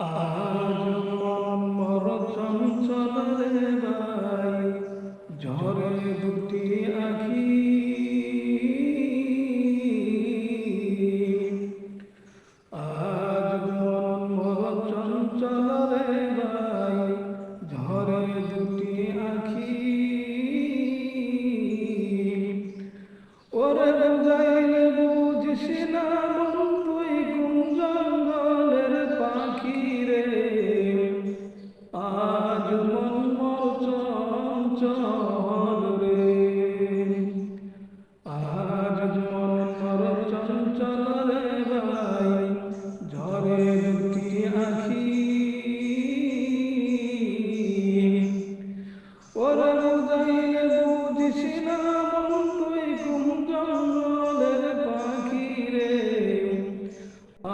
আজ মর চঞ্চল রে ভাই, ঝরে দুটি আখি। আজ মর চঞ্চল রে ভাই, ঝরে দুটি আখি। ওরে বুঝাইলে বুঝিস না মন, তুই কোন জঙ্গলের পাখি রে। আজ মন মোর চঞ্চল রে, আজ মন মোর চঞ্চল রে ভাই, ঝরে দুটি আখি। ওরে বুঝাইলে বুঝিস না মন, তুই কোন জঙ্গলের পাখি রে।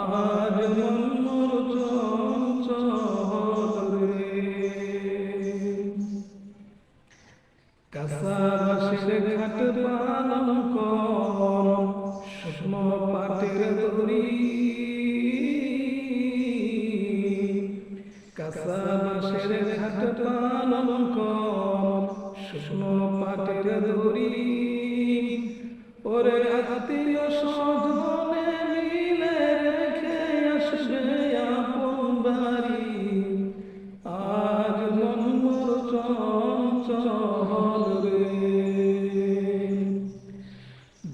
আজ মন মোর চঞ্চল রে। কাঁচা বাঁশের ঘাট পালন কর, শুকনো পাটের দড়ি। কাঁচা বাঁশের ঘাট পালন কর, শুকনো পাটের দড়ি। ওরে আত্মীয় স্বজনে মিলে রেখে আসবে আপন বাড়ি। আজ মন মোর চঞ্চল রে।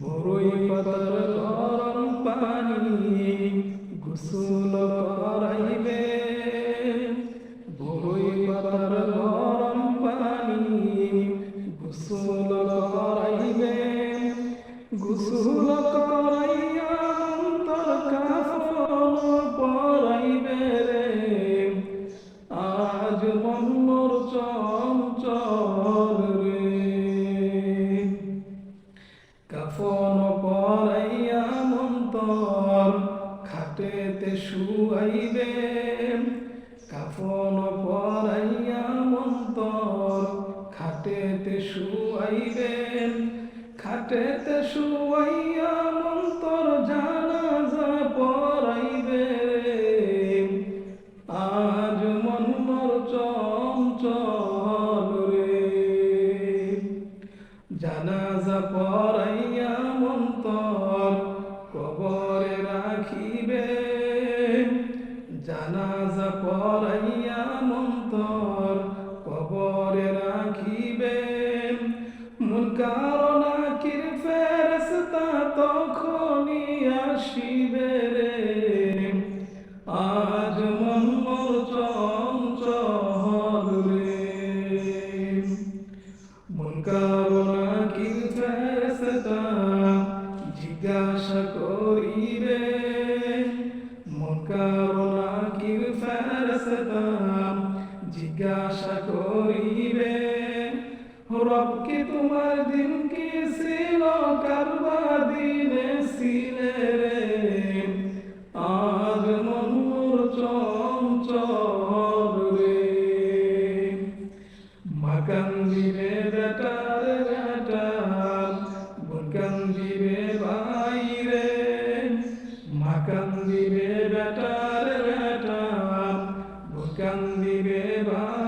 বড়ই পাতার গরম পানি গোসল করাইবে। বড়ই পাতার গরম পানি গোসল করাইবে। গোসল করাইয়া অন্তর কাফন পরাইবে রে। আজ মন মোর চঞ্চল রে। কাফন পরাইয়া অন্তর খাটেতে শুয়াইবে। কাফন পরাইয়া অন্তর খাটেতে শুয়াইবে। খাটেতে শুয়াইয়া অন্তর জানাজা পড়াইবে রে। আজ মন মোর চঞ্চল রে। জানাজা পড়াইয়া অন্তর কবরে রাখিবে। জানাজা পড়াইয়া অন্তর কবরে রাখিবে। মুনকার নাকির ফেরেশতা তখনই আসিবে রে। আজ মন মোর চঞ্চল রে। মুনকার নাকির ফেরেশতা জিজ্ঞাসা করিবে। মুনকার নাকির ফেরেশতা জিজ্ঞাসা করিবে। রব কি তোমার দিন কি ছিল, কারবা দিনে ছিলে রে। আজ মন মোর চঞ্চল রে। মা কান্দিবে বেটার বেটা, বোন কান্দিবে ভাই রে। মা কান্দিবে বেটার বেটা, বোন কান্দিবে ভাই।